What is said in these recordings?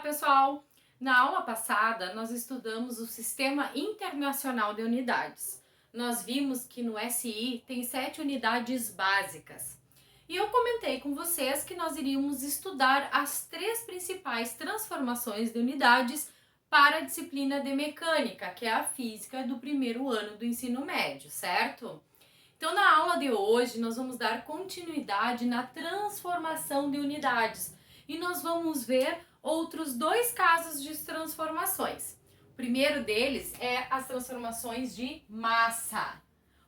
pessoal! Na aula passada, nós estudamos o Sistema Internacional de Unidades. Nós vimos que no SI tem 7 unidades básicas. E eu comentei com vocês que nós iríamos estudar as 3 principais transformações de unidades para a disciplina de mecânica, que é a física do primeiro ano do ensino médio, certo? Então, na aula de hoje, nós vamos dar continuidade na transformação de unidades e nós vamos ver outros 2 casos de transformações. O primeiro deles é as transformações de massa.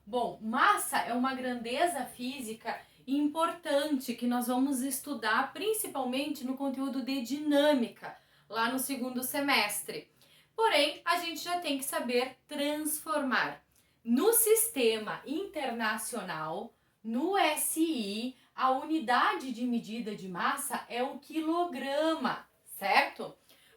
Bom, massa é uma grandeza física importante que nós vamos estudar principalmente no conteúdo de dinâmica, lá no segundo semestre. Porém, a gente já tem que saber transformar. No sistema internacional, no SI, a unidade de medida de massa é o quilograma, certo?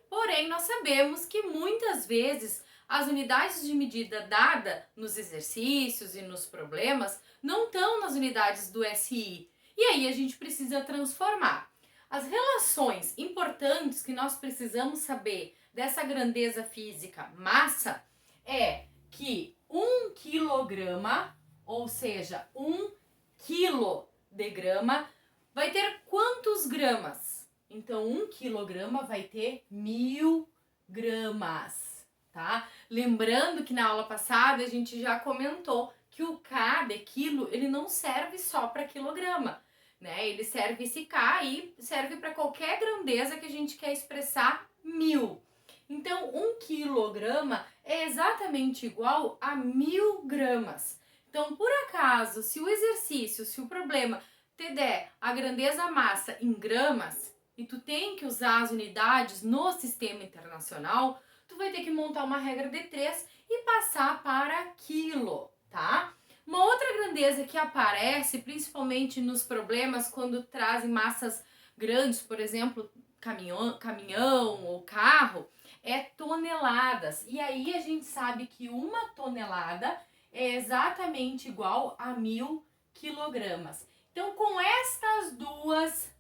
Porém, nós sabemos que muitas vezes as unidades de medida dada nos exercícios e nos problemas não estão nas unidades do SI. E aí a gente precisa transformar. As relações importantes que nós precisamos saber dessa grandeza física massa é que 1 quilograma, ou seja, 1 quilo de grama, vai ter quantos gramas? Então, 1 quilograma vai ter 1000 gramas, tá? Lembrando que na aula passada a gente já comentou que o K de quilo, ele não serve só para quilograma, né? Ele serve esse K e serve para qualquer grandeza que a gente quer expressar 1000. Então, 1 quilograma é exatamente igual a 1000 gramas. Então, por acaso, se o exercício, se o problema te der a grandeza massa em gramas e tu tem que usar as unidades no sistema internacional, tu vai ter que montar uma regra de 3 e passar para quilo, tá? Uma outra grandeza que aparece, principalmente nos problemas quando trazem massas grandes, por exemplo, caminhão ou carro, é toneladas. E aí a gente sabe que 1 tonelada é exatamente igual a 1000 quilogramas. Então, com estas 2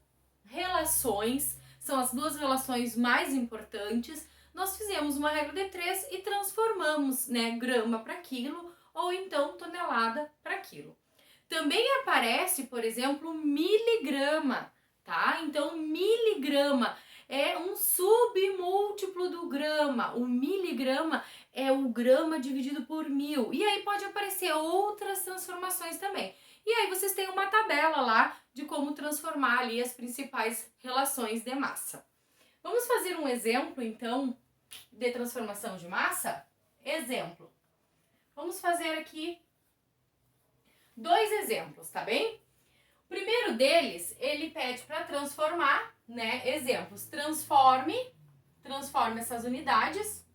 relações, são as 2 relações mais importantes, nós fizemos uma regra de 3 e transformamos, né, grama para quilo ou então tonelada para quilo. Também aparece, por exemplo, miligrama, tá? Então, miligrama é um submúltiplo do grama. O miligrama é o grama dividido por 1000. E aí pode aparecer outras transformações também. E aí vocês têm uma tabela lá de como transformar ali as principais relações de massa. Vamos fazer um exemplo, então, de transformação de massa? Exemplo. Vamos fazer aqui 2 exemplos, tá bem? O primeiro deles, ele pede para transformar, né? Exemplos, transforme essas unidades,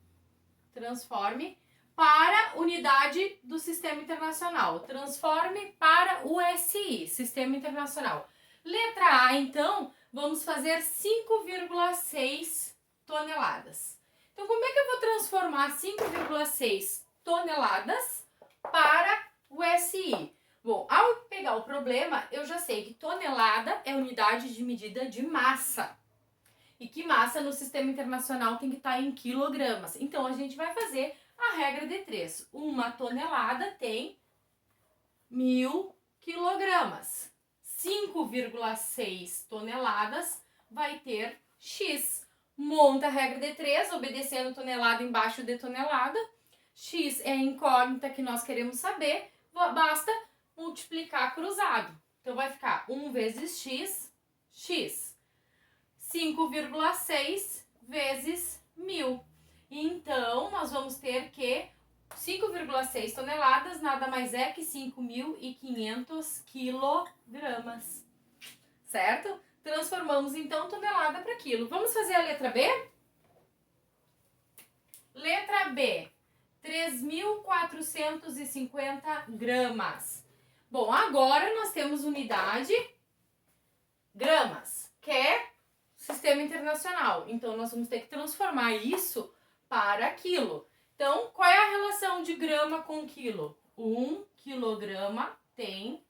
transforme para unidade do Sistema Internacional, transforme para o SI, Sistema Internacional. Letra A, então, vamos fazer 5,6 toneladas. Então, como é que eu vou transformar 5,6 toneladas para o SI? Bom, ao pegar o problema, eu já sei que tonelada é unidade de medida de massa. E que massa no sistema internacional tem que estar em quilogramas. Então, a gente vai fazer a regra de 3. 1 tonelada tem 1000 quilogramas. 5,6 toneladas vai ter X. Monta a regra de 3, obedecendo tonelada embaixo de tonelada. X é a incógnita que nós queremos saber. Basta multiplicar cruzado. Então, vai ficar 1 vezes x, x. 5,6 vezes 1000. Então, nós vamos ter que 5,6 toneladas nada mais é que 5.500 quilogramas. Certo? Transformamos, então, tonelada para quilo. Vamos fazer a letra B? Letra B. 3.450 gramas. Bom, agora nós temos unidade gramas, que é sistema internacional. Então, nós vamos ter que transformar isso para quilo. Então, qual é a relação de grama com quilo? 1 quilograma tem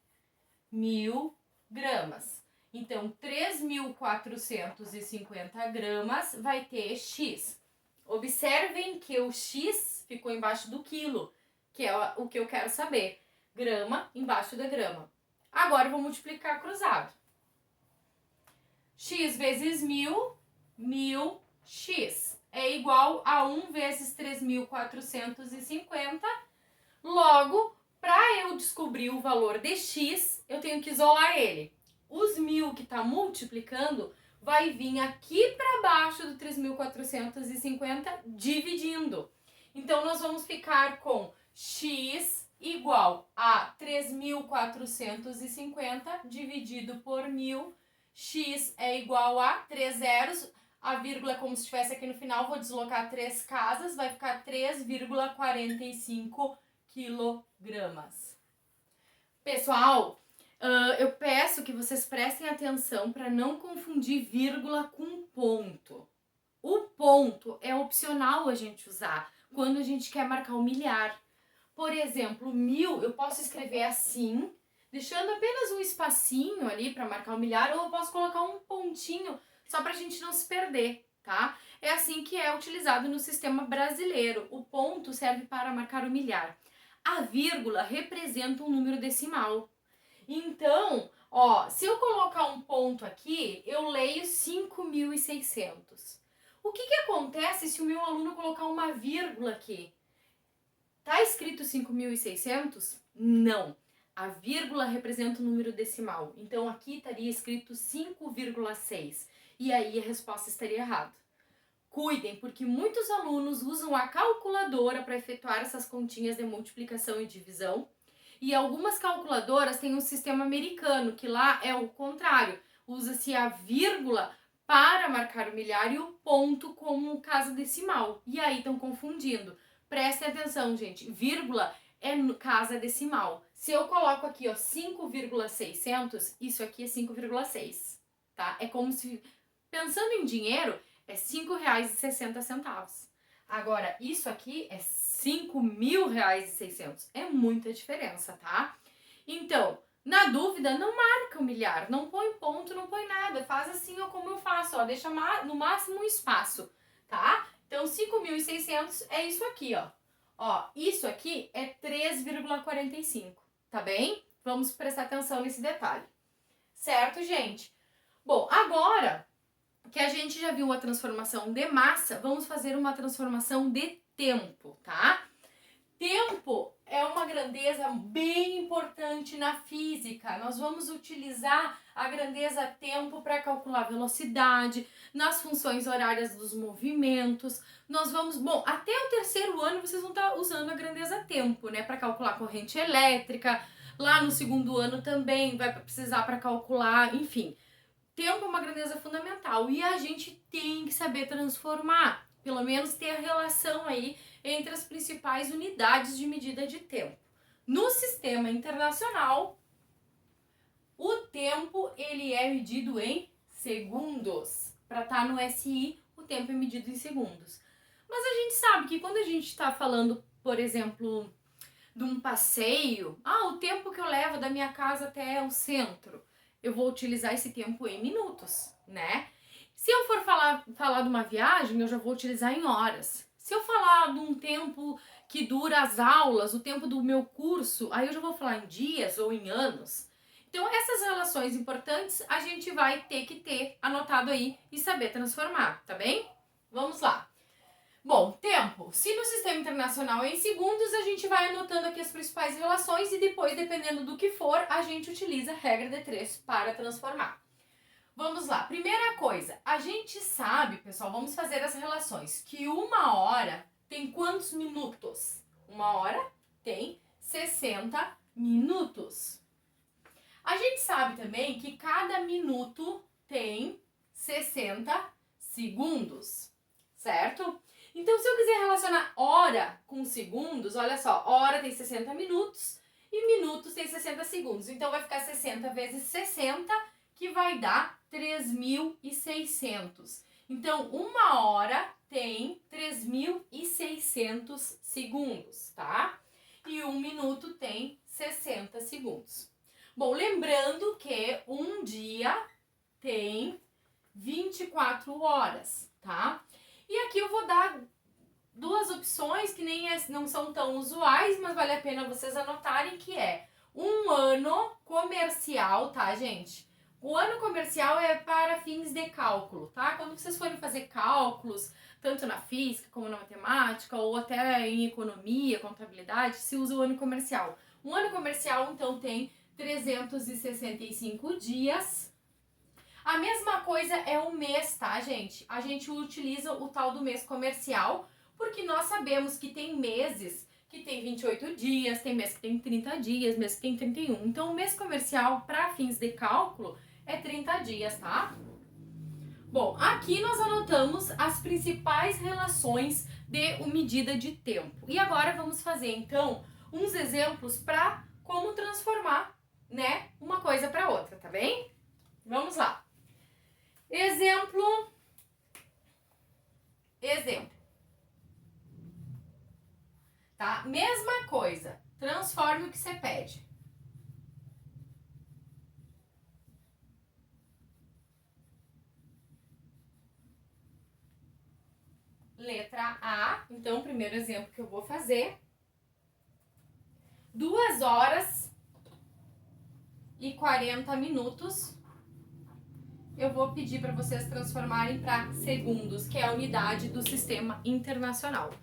1000 gramas. Então, 3.450 gramas vai ter X. Observem que o X ficou embaixo do quilo, que é o que eu quero saber. Grama embaixo da grama. Agora eu vou multiplicar cruzado. X vezes 1.000, 1.000x. É igual a 1 vezes 3.450. Logo, para eu descobrir o valor de x, eu tenho que isolar ele. Os 1.000 que está multiplicando vai vir aqui para baixo do 3.450 dividindo. Então, nós vamos ficar com x igual a 3.450 dividido por 1.000. X é igual a 3 zeros. A vírgula, como se estivesse aqui no final, vou deslocar 3 casas, vai ficar 3,45 quilogramas. Pessoal, eu peço que vocês prestem atenção para não confundir vírgula com ponto. O ponto é opcional a gente usar quando a gente quer marcar o milhar. Por exemplo, 1.000 eu posso escrever assim, deixando apenas um espacinho ali para marcar o milhar, ou eu posso colocar um pontinho só para a gente não se perder, tá? É assim que é utilizado no sistema brasileiro. O ponto serve para marcar o milhar. A vírgula representa um número decimal. Então, se eu colocar um ponto aqui, eu leio 5.600. O que acontece se o meu aluno colocar uma vírgula aqui? Tá escrito 5.600? Não. A vírgula representa o número decimal. Então, aqui estaria escrito 5,6. E aí a resposta estaria errada. Cuidem, porque muitos alunos usam a calculadora para efetuar essas continhas de multiplicação e divisão. E algumas calculadoras têm um sistema americano, que lá é o contrário. Usa-se a vírgula para marcar o milhar e o ponto como casa decimal. E aí estão confundindo. Prestem atenção, gente. Vírgula é casa decimal. Se eu coloco aqui, 5,600, isso aqui é 5,6, tá? É como se, pensando em dinheiro, é R$ 5,60. Agora, isso aqui é R$ 5.600. É muita diferença, tá? Então, na dúvida, não marca o milhar, não põe ponto, não põe nada. Faz assim, como eu faço, deixa no máximo um espaço, tá? Então, 5.600 é isso aqui, isso aqui é 3,45, tá bem? Vamos prestar atenção nesse detalhe. Certo, gente? Bom, agora que a gente já viu a transformação de massa, vamos fazer uma transformação de tempo, tá? Tempo é uma grandeza bem importante na física. Nós vamos utilizar a grandeza tempo para calcular velocidade, nas funções horárias dos movimentos. Nós vamos, até o terceiro ano vocês vão estar usando a grandeza tempo, né, para calcular corrente elétrica. Lá no segundo ano também vai precisar para calcular, enfim. Tempo é uma grandeza fundamental e a gente tem que saber transformar, pelo menos ter a relação aí entre as principais unidades de medida de tempo. No sistema internacional, o tempo ele é medido em segundos. Para estar no SI, o tempo é medido em segundos. Mas a gente sabe que quando a gente está falando, por exemplo, de um passeio, o tempo que eu levo da minha casa até o centro, eu vou utilizar esse tempo em minutos, né? Se eu for falar de uma viagem, eu já vou utilizar em horas. Se eu falar de um tempo que dura as aulas, o tempo do meu curso, aí eu já vou falar em dias ou em anos. Então, essas relações importantes a gente vai ter que ter anotado aí e saber transformar, tá bem? Vamos lá. Bom, tempo. Se no sistema internacional é em segundos, a gente vai anotando aqui as principais relações e depois, dependendo do que for, a gente utiliza a regra de 3 para transformar. Vamos lá. Primeira coisa, a gente sabe, pessoal, vamos fazer as relações, que 1 hora tem quantos minutos? 1 hora tem 60 minutos. A gente sabe também que cada minuto tem 60 segundos, certo? Então, se eu quiser relacionar hora com segundos, olha só, hora tem 60 minutos e minutos tem 60 segundos. Então, vai ficar 60 vezes 60, que vai dar 3.600. Então, 1 hora tem 3.600 segundos, tá? E 1 minuto tem 60 segundos. Bom, lembrando que um dia tem 24 horas, tá? E aqui eu vou dar duas opções que não são tão usuais, mas vale a pena vocês anotarem, que é um ano comercial, tá, gente? O ano comercial é para fins de cálculo, tá? Quando vocês forem fazer cálculos, tanto na física como na matemática, ou até em economia, contabilidade, se usa o ano comercial. Um ano comercial, então, tem 365 dias. A mesma coisa é o mês, tá, gente? A gente utiliza o tal do mês comercial, porque nós sabemos que tem meses que tem 28 dias, tem mês que tem 30 dias, mês que tem 31. Então, o mês comercial, para fins de cálculo, é 30 dias, tá? Bom, aqui nós anotamos as principais relações de medida de tempo. E agora vamos fazer, então, uns exemplos para como transformar, né, uma coisa para outra, tá bem? Vamos lá. Exemplo. Tá? Mesma coisa. Transforme o que você pede. Letra A. Então, o primeiro exemplo que eu vou fazer. 2 horas e 40 minutos. Eu vou pedir para vocês transformarem para segundos, que é a unidade do sistema internacional.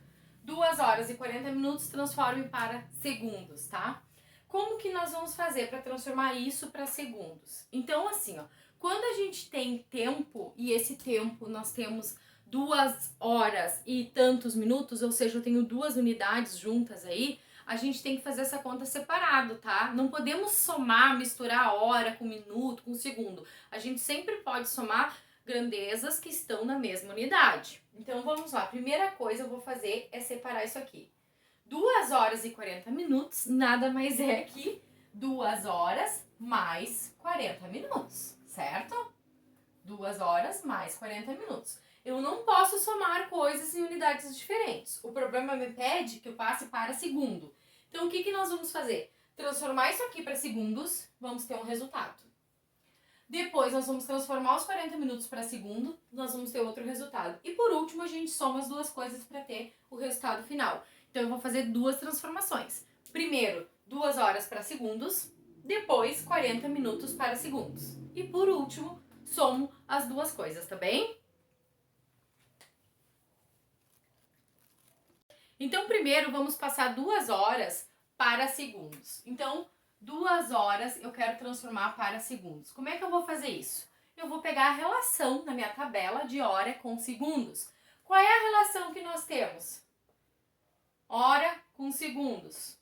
2 horas e 40 minutos, transforme para segundos, tá? Como que nós vamos fazer para transformar isso para segundos? Então, assim, ó, quando a gente tem tempo, e esse tempo nós temos 2 horas e tantos minutos, ou seja, eu tenho 2 unidades juntas aí, a gente tem que fazer essa conta separado, tá? Não podemos somar, misturar hora com minuto, com segundo. A gente sempre pode somar grandezas que estão na mesma unidade. Então, vamos lá. Primeira coisa eu vou fazer é separar isso aqui. 2 horas e 40 minutos nada mais é que 2 horas mais 40 minutos, certo? 2 horas mais 40 minutos. Eu não posso somar coisas em unidades diferentes. O problema me pede que eu passe para segundo. Então, o que nós vamos fazer? Transformar isso aqui para segundos, vamos ter um resultado. Depois, nós vamos transformar os 40 minutos para segundo, nós vamos ter outro resultado. E por último, a gente soma as duas coisas para ter o resultado final. Então, eu vou fazer 2 transformações. Primeiro, 2 horas para segundos, depois 40 minutos para segundos. E por último, somo as duas coisas, tá bem? Então, primeiro, vamos passar 2 horas para segundos. Então, 2 horas eu quero transformar para segundos. Como é que eu vou fazer isso? Eu vou pegar a relação na minha tabela de hora com segundos. Qual é a relação que nós temos? Hora com segundos.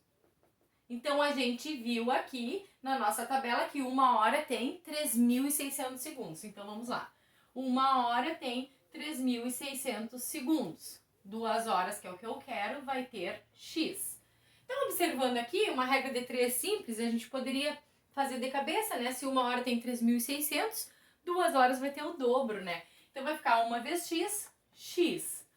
Então, a gente viu aqui na nossa tabela que 1 hora tem 3.600 segundos. Então, vamos lá. 1 hora tem 3.600 segundos. 2 horas, que é o que eu quero, vai ter X. Então, observando aqui, uma regra de 3 simples, a gente poderia fazer de cabeça, né? Se 1 hora tem 3.600, 2 horas vai ter o dobro, né? Então, vai ficar 1 vezes X, X.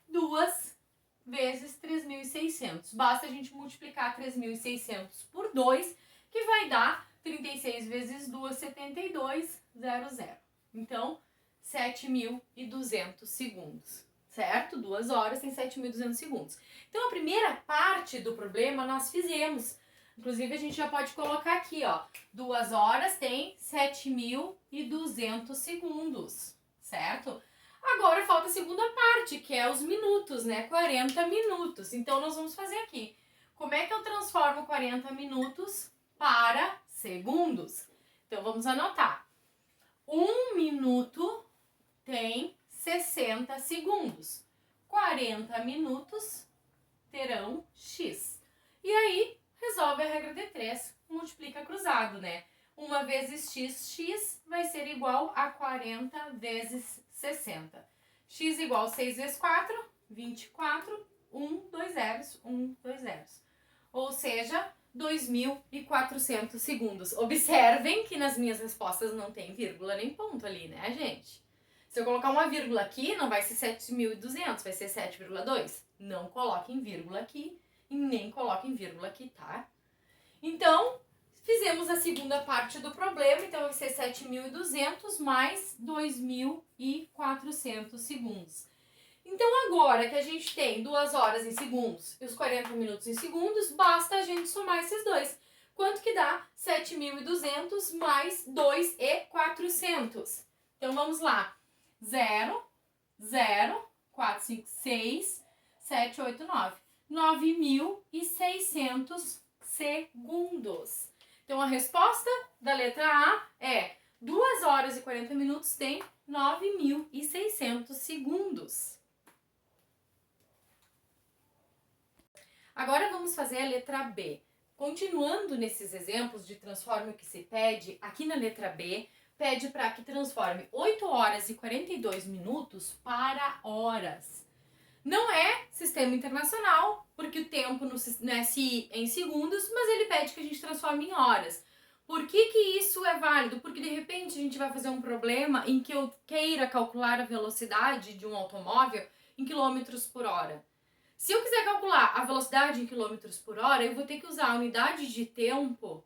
2 vezes 3.600. Basta a gente multiplicar 3.600 por 2, que vai dar 36 vezes 2, 72, 00. Então, 7.200 segundos. Certo? 2 horas tem 7.200 segundos. Então, a primeira parte do problema nós fizemos. Inclusive, a gente já pode colocar aqui, ó. 2 horas tem 7.200 segundos, certo? Agora, falta a segunda parte, que é os minutos, né? 40 minutos. Então, nós vamos fazer aqui. Como é que eu transformo 40 minutos para segundos? Então, vamos anotar. 1 minuto tem 60 segundos. 40 minutos terão X. E aí, resolve a regra de 3, multiplica cruzado, né? 1 vezes X, X vai ser igual a 40 vezes 60. X igual a 6 vezes 4, 24, 1, 2 zeros, 1, 2 zeros. Ou seja, 2.400 segundos. Observem que nas minhas respostas não tem vírgula nem ponto ali, né, gente? Se eu colocar uma vírgula aqui, não vai ser 7.200, vai ser 7,2. Não coloquem vírgula aqui e nem coloquem vírgula aqui, tá? Então, Fizemos a segunda parte do problema, então vai ser 7.200 mais 2.400 segundos. Então agora que a gente tem 2 horas em segundos e os 40 minutos em segundos, basta a gente somar esses dois. Quanto que dá? 7.200 mais 2.400. Então vamos lá. 0, 0, 4, 5, 6, 7, 8, 9. 9.600 segundos. Então a resposta da letra A é 2 horas e 40 minutos tem 9.600 segundos. Agora vamos fazer a letra B. Continuando nesses exemplos de transforme o que se pede, aqui na letra B, pede para que transforme 8 horas e 42 minutos para horas. Não é sistema internacional, porque o tempo no SI é em segundos, mas ele pede que a gente transforme em horas. Por que isso é válido? Porque de repente a gente vai fazer um problema em que eu queira calcular a velocidade de um automóvel em quilômetros por hora. Se eu quiser calcular a velocidade em quilômetros por hora, eu vou ter que usar a unidade de tempo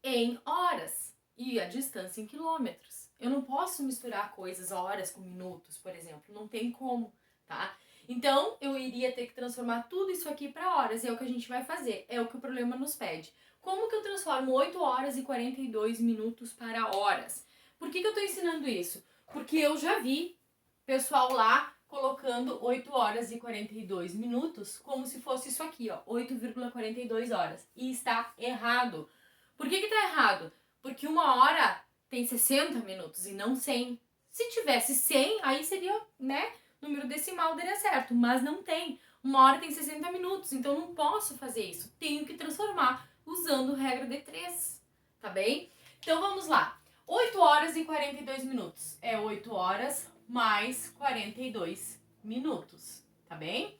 em horas e a distância em quilômetros. Eu não posso misturar coisas, horas com minutos, por exemplo. Não tem como, tá? Então, eu iria ter que transformar tudo isso aqui para horas. E é o que a gente vai fazer. É o que o problema nos pede. Como que eu transformo 8 horas e 42 minutos para horas? Por que eu estou ensinando isso? Porque eu já vi pessoal lá colocando 8 horas e 42 minutos como se fosse isso aqui, ó, 8,42 horas. E está errado. Por que está errado? Porque uma hora tem 60 minutos e não 100. Se tivesse 100, aí seria, né, número decimal daria certo, mas não tem. Uma hora tem 60 minutos, então não posso fazer isso. Tenho que transformar usando regra de 3, tá bem? Então vamos lá. 8 horas e 42 minutos. É 8 horas mais 42 minutos, tá bem?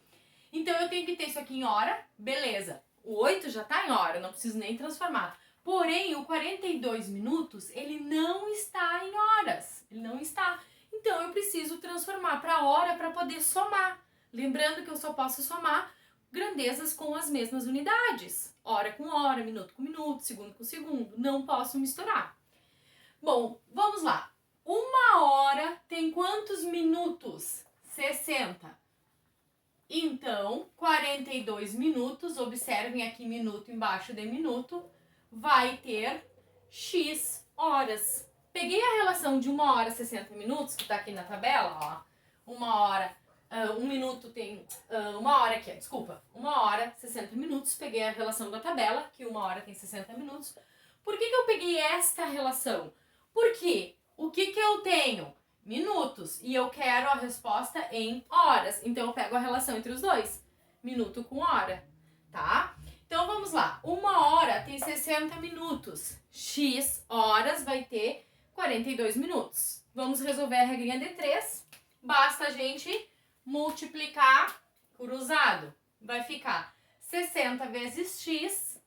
Então eu tenho que ter isso aqui em hora, beleza. O 8 já tá em hora, não preciso nem transformar. Porém, o 42 minutos, ele não está em horas. Ele não está. Então, eu preciso transformar para hora para poder somar. Lembrando que eu só posso somar grandezas com as mesmas unidades. Hora com hora, minuto com minuto, segundo com segundo. Não posso misturar. Bom, vamos lá. Uma hora tem quantos minutos? 60. Então, 42 minutos, observem aqui minuto embaixo de minuto, vai ter X horas. Peguei a relação de 1 hora e 60 minutos, que tá aqui na tabela, ó. 1 hora, 1 minuto tem, 1 hora aqui, desculpa, 1 hora, 60 minutos, peguei a relação da tabela, que 1 hora tem 60 minutos. Por que eu peguei esta relação? Porque o que eu tenho? Minutos, e eu quero a resposta em horas, então eu pego a relação entre os dois, minuto com hora, tá? Então vamos lá, 1 hora tem 60 minutos, X horas vai ter 42 minutos. Vamos resolver a regrinha de 3, basta a gente multiplicar por usado. Vai ficar 60 vezes X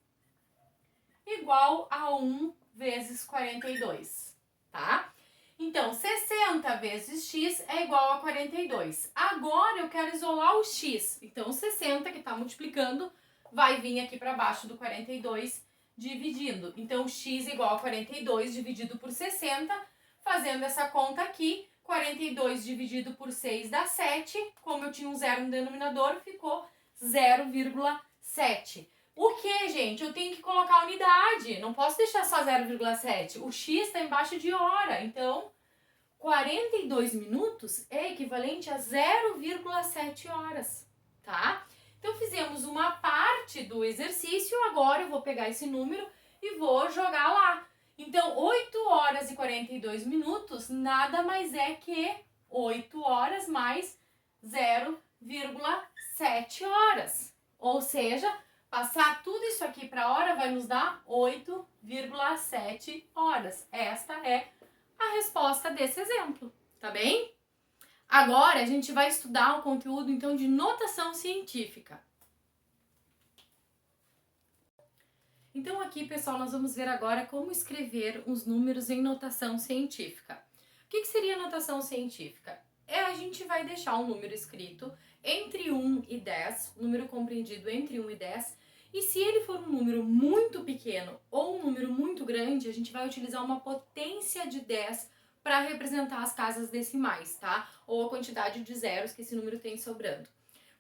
igual a 1 vezes 42, tá? Então, 60 vezes X é igual a 42. Agora eu quero isolar o X. Então, 60, que está multiplicando, vai vir aqui para baixo do 42 dividindo. Então, X igual a 42 dividido por 60. Fazendo essa conta aqui, 42 dividido por 6 dá 7. Como eu tinha um zero no denominador, ficou 0,7. O que, gente? Eu tenho que colocar a unidade. Não posso deixar só 0,7. O X está embaixo de hora. Então, 42 minutos é equivalente a 0,7 horas, tá? Então, fizemos uma parte do exercício. Agora, eu vou pegar esse número e vou jogar lá. Então, 8 horas e 42 minutos nada mais é que 8 horas mais 0,7 horas. Ou seja, passar tudo isso aqui para hora vai nos dar 8,7 horas. Esta é a resposta desse exemplo, tá bem? Agora a gente vai estudar o conteúdo então de notação científica. Então aqui, pessoal, nós vamos ver agora como escrever os números em notação científica. O que seria notação científica? A gente vai deixar um número escrito entre 1 e 10, número compreendido entre 1 e 10, E se ele for um número muito pequeno ou um número muito grande, a gente vai utilizar uma potência de 10 para representar as casas decimais, tá? Ou a quantidade de zeros que esse número tem sobrando.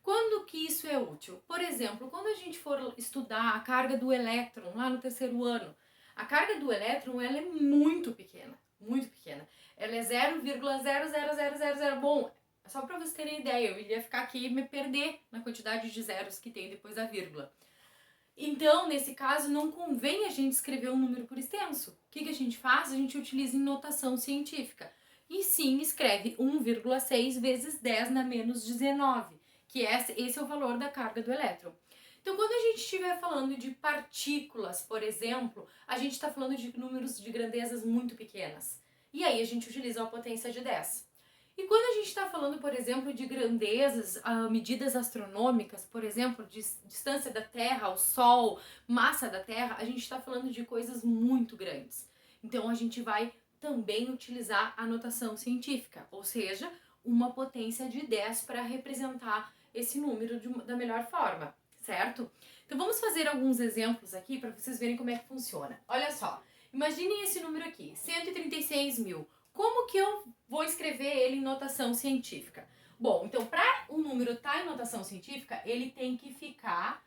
Quando que isso é útil? Por exemplo, quando a gente for estudar a carga do elétron lá no terceiro ano, a carga do elétron ela é muito pequena, muito pequena. Ela é 0,00000. Bom, só para vocês terem ideia, eu iria ficar aqui e me perder na quantidade de zeros que tem depois da vírgula. Então, nesse caso, não convém a gente escrever um número por extenso. O que a gente faz? A gente utiliza em notação científica. E sim, escreve 1,6 vezes 10 na menos 19, que esse é o valor da carga do elétron. Então, quando a gente estiver falando de partículas, por exemplo, a gente está falando de números de grandezas muito pequenas. E aí a gente utiliza a potência de 10. E quando a gente está falando, por exemplo, de grandezas, medidas astronômicas, por exemplo, de distância da Terra ao Sol, massa da Terra, a gente está falando de coisas muito grandes. Então a gente vai também utilizar a notação científica, ou seja, uma potência de 10 para representar esse número da melhor forma, certo? Então vamos fazer alguns exemplos aqui para vocês verem como é que funciona. Olha só, imaginem esse número aqui, 136 mil. Como que eu vou escrever ele em notação científica? Bom, então para o número estar em notação científica, ele tem que ficar,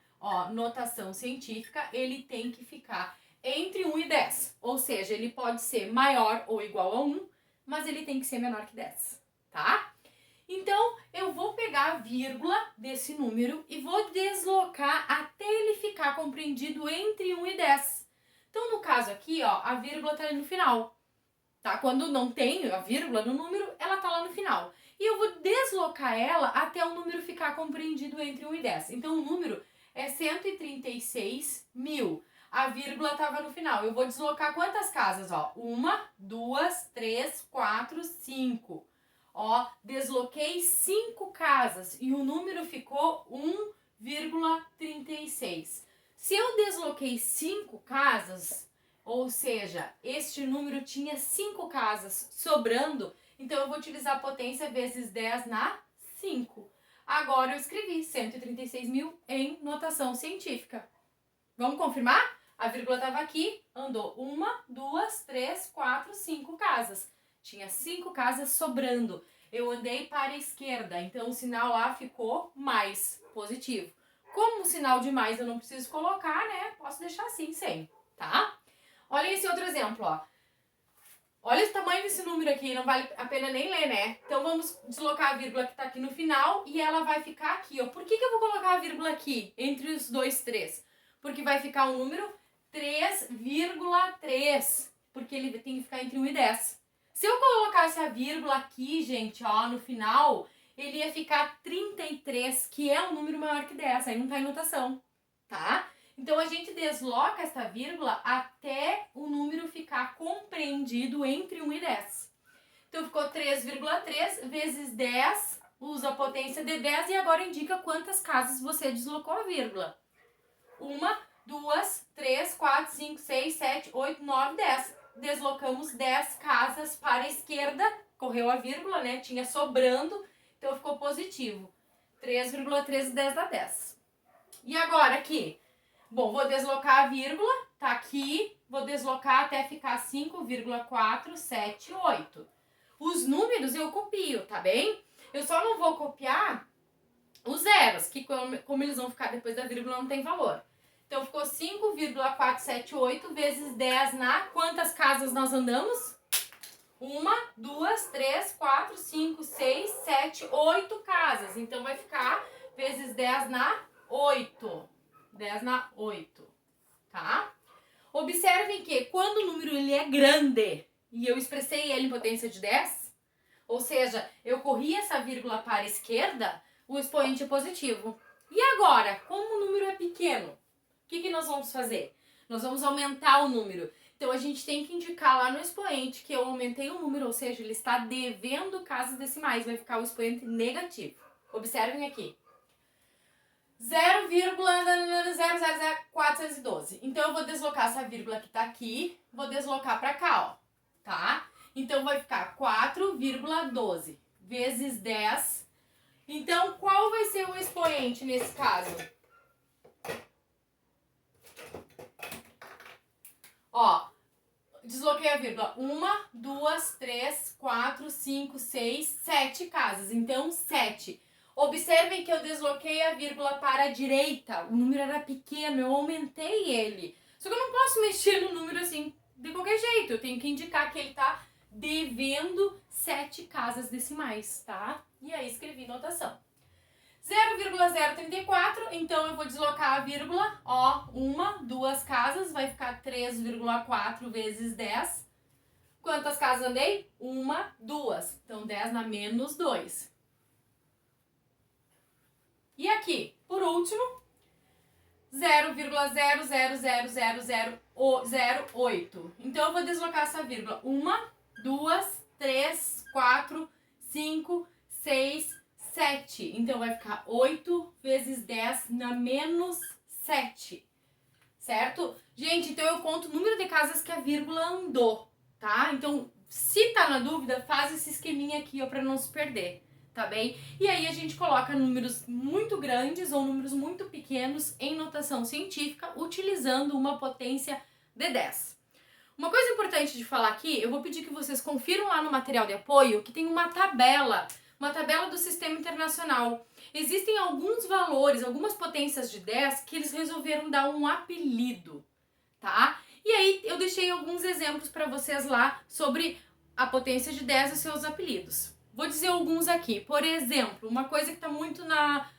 notação científica, ele tem que ficar entre 1 e 10. Ou seja, ele pode ser maior ou igual a 1, mas ele tem que ser menor que 10, tá? Então, eu vou pegar a vírgula desse número e vou deslocar até ele ficar compreendido entre 1 e 10. Então, no caso aqui, a vírgula está ali no final. Tá? Quando não tem a vírgula no número, ela tá lá no final. E eu vou deslocar ela até o número ficar compreendido entre 1 e 10. Então o número é 136 mil. A vírgula estava no final. Eu vou deslocar quantas casas? 1, 2, 3, 4, 5. Desloquei 5 casas e o número ficou 1,36. Se eu desloquei 5 casas, ou seja, este número tinha 5 casas sobrando, então eu vou utilizar a potência vezes 10 na 5. Agora eu escrevi 136 mil em notação científica. Vamos confirmar? A vírgula estava aqui, andou 1, 2, 3, 4, 5 casas. Tinha 5 casas sobrando. Eu andei para a esquerda, então o sinal lá ficou mais positivo. Como o sinal de mais eu não preciso colocar, né? Posso deixar assim, sem, tá? Olha esse outro exemplo, Olha o tamanho desse número aqui, não vale a pena nem ler, né? Então vamos deslocar a vírgula que tá aqui no final e ela vai ficar aqui, Por que eu vou colocar a vírgula aqui, entre os dois 3? Porque vai ficar o número 3,3, porque ele tem que ficar entre 1 e 10. Se eu colocasse a vírgula aqui, gente, no final, ele ia ficar 33, que é um número maior que 10, aí não tá em notação, tá? Então, a gente desloca essa vírgula até o número ficar compreendido entre 1 e 10. Então, ficou 3,3 vezes 10, usa a potência de 10 e agora indica quantas casas você deslocou a vírgula. 1, 2, 3, 4, 5, 6, 7, 8, 9, 10. Deslocamos 10 casas para a esquerda, correu a vírgula, né? Tinha sobrando, então ficou positivo. 3,3 10 dá 10. E agora aqui? Bom, vou deslocar a vírgula, tá aqui, vou deslocar até ficar 5,478. Os números eu copio, tá bem? Eu só não vou copiar os zeros, que como eles vão ficar depois da vírgula não tem valor. Então ficou 5,478 vezes 10 na... Quantas casas nós andamos? 1, 2, 3, 4, 5, 6, 7, 8 casas. Então vai ficar vezes 10 na 8. 10 na 8, tá? Observem que quando o número ele é grande e eu expressei ele em potência de 10, ou seja, eu corri essa vírgula para a esquerda, o expoente é positivo. E agora, como o número é pequeno, o que nós vamos fazer? Nós vamos aumentar o número. Então a gente tem que indicar lá no expoente que eu aumentei o número, ou seja, ele está devendo casas decimais, vai ficar o expoente negativo. Observem aqui. 0,000412. Então eu vou deslocar essa vírgula que tá aqui, vou deslocar para cá, tá? Então vai ficar 4,12 vezes 10. Então qual vai ser o expoente nesse caso? Ó, desloquei a vírgula. 1, 2, 3, 4, 5, 6, 7 casas. Então, 7. Observem que eu desloquei a vírgula para a direita. O número era pequeno, eu aumentei ele. Só que eu não posso mexer no número assim de qualquer jeito. Eu tenho que indicar que ele tá devendo 7 casas decimais, tá? E aí escrevi notação. 0,034, então eu vou deslocar a vírgula, ó, 1, 2 casas, vai ficar 3,4 vezes 10. Quantas casas andei? 1, 2. Então 10 na menos 2. E aqui, por último, 0,000008. Então eu vou deslocar essa vírgula. 1, 2, 3, 4, 5, 6, 7. Então vai ficar 8 vezes 10 na menos 7. Certo? Gente, então eu conto o número de casas que a vírgula andou, tá? Então, se tá na dúvida, faz esse esqueminha aqui, ó, pra não se perder, tá bem? E aí a gente coloca números muito grandes ou números muito pequenos em notação científica, utilizando uma potência de 10. Uma coisa importante de falar aqui, eu vou pedir que vocês confiram lá no material de apoio que tem uma tabela do Sistema Internacional. Existem alguns valores, algumas potências de 10 que eles resolveram dar um apelido, tá? E aí eu deixei alguns exemplos para vocês lá sobre a potência de 10 e seus apelidos. Vou dizer alguns aqui. Por exemplo, uma coisa que está muito na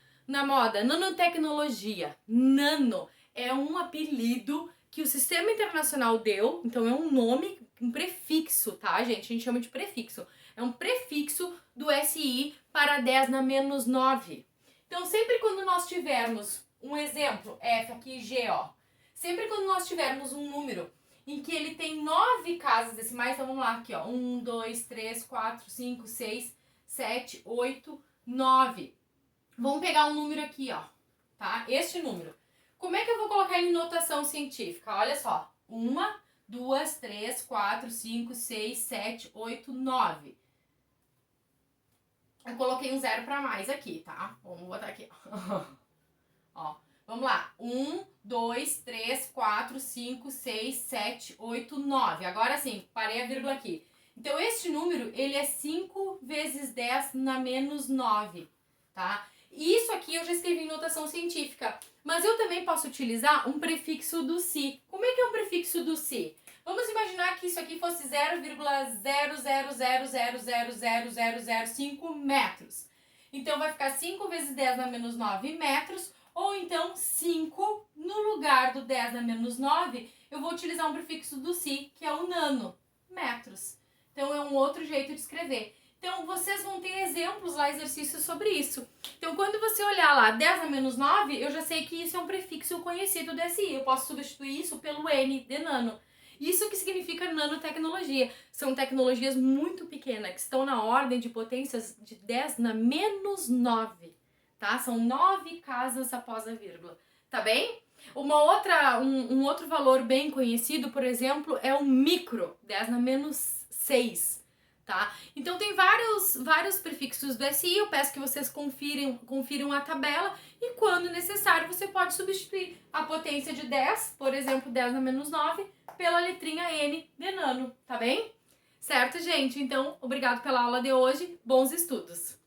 moda, nanotecnologia. Nano é um apelido que o Sistema Internacional deu, então é um nome, um prefixo, tá, gente? A gente chama de prefixo. É um prefixo do SI para 10 na menos 9. Então, sempre quando nós tivermos um exemplo, F aqui, G, ó. Sempre quando nós tivermos um número em que ele tem 9 casas decimais, então vamos lá, aqui, ó. 1, 2, 3, 4, 5, 6, 7, 8, 9. Vamos pegar um número aqui, ó, tá? Este número. Como é que eu vou colocar ele em notação científica? Olha só. 1, 2, 3, 4, 5, 6, 7, 8, 9. Eu coloquei um zero pra mais aqui, tá? Vamos botar aqui, ó. Ó, vamos lá. 1, 2, 3, 4, 5, 6, 7, 8, 9. Agora sim, parei a vírgula aqui. Então, este número, ele é 5 vezes 10 na menos 9, tá? Isso aqui eu já escrevi em notação científica, mas eu também posso utilizar um prefixo do si. Como é que é um prefixo do si? Vamos imaginar que isso aqui fosse 0,000000005 metros. Então, vai ficar 5 vezes 10 na menos 9 metros, ou então 5 no lugar do 10 na menos 9, eu vou utilizar um prefixo do si, que é o nano, metros. Então, é um outro jeito de escrever. Então, vocês vão ter exemplos lá, exercícios sobre isso. Então, quando você olhar lá 10 na menos 9, eu já sei que isso é um prefixo conhecido do SI. Eu posso substituir isso pelo N de nano. Isso que significa nanotecnologia. São tecnologias muito pequenas, que estão na ordem de potências de 10 na menos 9, tá? São 9 casas após a vírgula, tá bem? Um outro valor bem conhecido, por exemplo, é o micro, 10 na menos 6, tá? Então tem vários prefixos do SI, eu peço que vocês confiram a tabela e quando necessário você pode substituir a potência de 10, por exemplo, 10 na menos 9, pela letrinha N de nano, tá bem? Certo, gente? Então, obrigado pela aula de hoje, bons estudos!